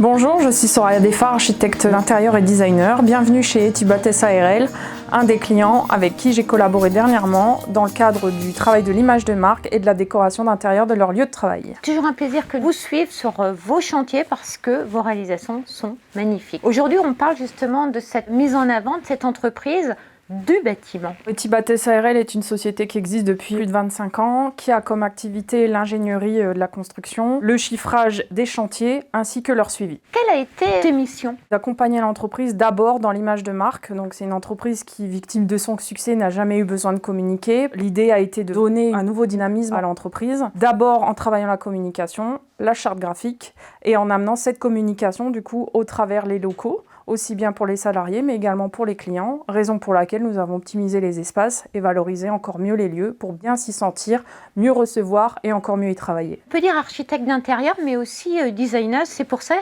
Bonjour, je suis Soraya Defar, architecte d'intérieur et designer. Bienvenue chez Etibat SARL, un des clients avec qui j'ai collaboré dernièrement dans le cadre du travail de l'image de marque et de la décoration d'intérieur de leur lieu de travail. Toujours un plaisir que vous suivre sur vos chantiers parce que vos réalisations sont magnifiques. Aujourd'hui, on parle justement de cette mise en avant de cette entreprise du bâtiment. Etibat SARL est une société qui existe depuis plus de 25 ans, qui a comme activité l'ingénierie de la construction, le chiffrage des chantiers ainsi que leur suivi. Quelle a été tes missions? D'accompagner l'entreprise d'abord dans l'image de marque. Donc c'est une entreprise qui, victime de son succès, n'a jamais eu besoin de communiquer. L'idée a été de donner un nouveau dynamisme à l'entreprise, d'abord en travaillant la communication, la charte graphique et en amenant cette communication du coup au travers les locaux, aussi bien pour les salariés mais également pour les clients, raison pour laquelle nous avons optimisé les espaces et valorisé encore mieux les lieux pour bien s'y sentir, mieux recevoir et encore mieux y travailler. On peut dire architecte d'intérieur mais aussi designer, c'est pour ça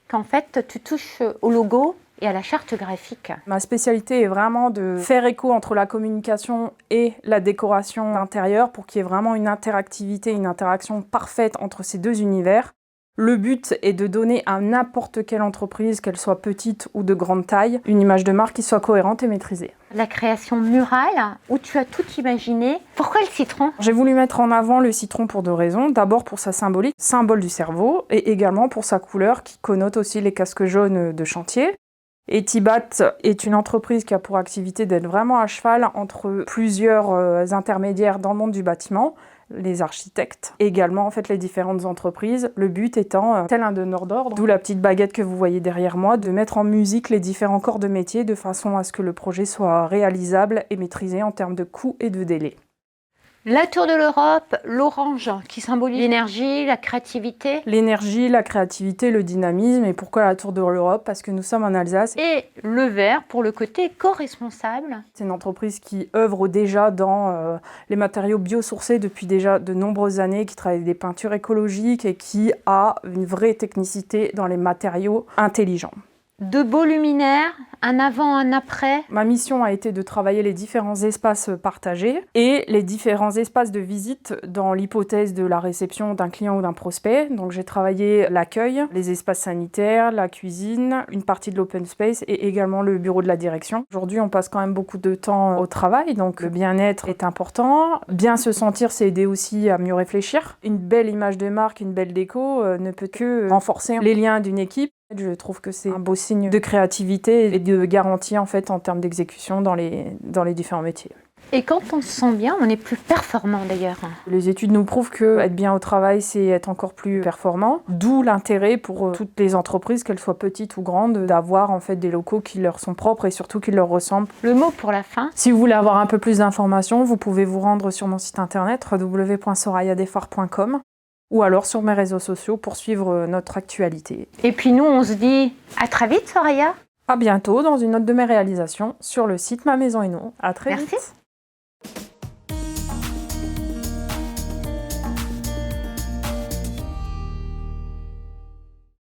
qu'en fait tu touches au logo et à la charte graphique. Ma spécialité est vraiment de faire écho entre la communication et la décoration d'intérieur pour qu'il y ait vraiment une interactivité, une interaction parfaite entre ces deux univers. Le but est de donner à n'importe quelle entreprise, qu'elle soit petite ou de grande taille, une image de marque qui soit cohérente et maîtrisée. La création murale, où tu as tout imaginé. Pourquoi le citron? J'ai voulu mettre en avant le citron pour deux raisons. D'abord pour sa symbolique, symbole du cerveau, et également pour sa couleur qui connote aussi les casques jaunes de chantier. Etibat est une entreprise qui a pour activité d'être vraiment à cheval entre plusieurs intermédiaires dans le monde du bâtiment, les architectes, et également en fait les différentes entreprises. Le but étant, tel un donneur d'ordre, d'où la petite baguette que vous voyez derrière moi, de mettre en musique les différents corps de métier de façon à ce que le projet soit réalisable et maîtrisé en termes de coût et de délai. La tour de l'Europe, l'orange qui symbolise l'énergie, la créativité. L'énergie, la créativité, le dynamisme. Et pourquoi la tour de l'Europe? Parce que nous sommes en Alsace. Et le vert pour le côté éco-responsable. C'est une entreprise qui œuvre déjà dans les matériaux biosourcés depuis déjà de nombreuses années, qui travaille avec des peintures écologiques et qui a une vraie technicité dans les matériaux intelligents. De beaux luminaires, un avant, un après. Ma mission a été de travailler les différents espaces partagés et les différents espaces de visite dans l'hypothèse de la réception d'un client ou d'un prospect. Donc j'ai travaillé l'accueil, les espaces sanitaires, la cuisine, une partie de l'open space et également le bureau de la direction. Aujourd'hui, on passe quand même beaucoup de temps au travail, donc le bien-être est important. Bien se sentir, c'est aider aussi à mieux réfléchir. Une belle image de marque, une belle déco ne peut que renforcer les liens d'une équipe. Je trouve que c'est un beau signe de créativité et de garantie en fait en termes d'exécution dans les différents métiers. Et quand on se sent bien, on est plus performant d'ailleurs. Les études nous prouvent que être bien au travail, c'est être encore plus performant. D'où l'intérêt pour toutes les entreprises, qu'elles soient petites ou grandes, d'avoir en fait des locaux qui leur sont propres et surtout qui leur ressemblent. Le mot pour la fin. Si vous voulez avoir un peu plus d'informations, vous pouvez vous rendre sur mon site internet www.sorayadefar.com. ou alors sur mes réseaux sociaux pour suivre notre actualité. Et puis nous, on se dit à très vite, Soraya. À bientôt dans une autre de mes réalisations sur le site Ma Maison et Nous. À très vite.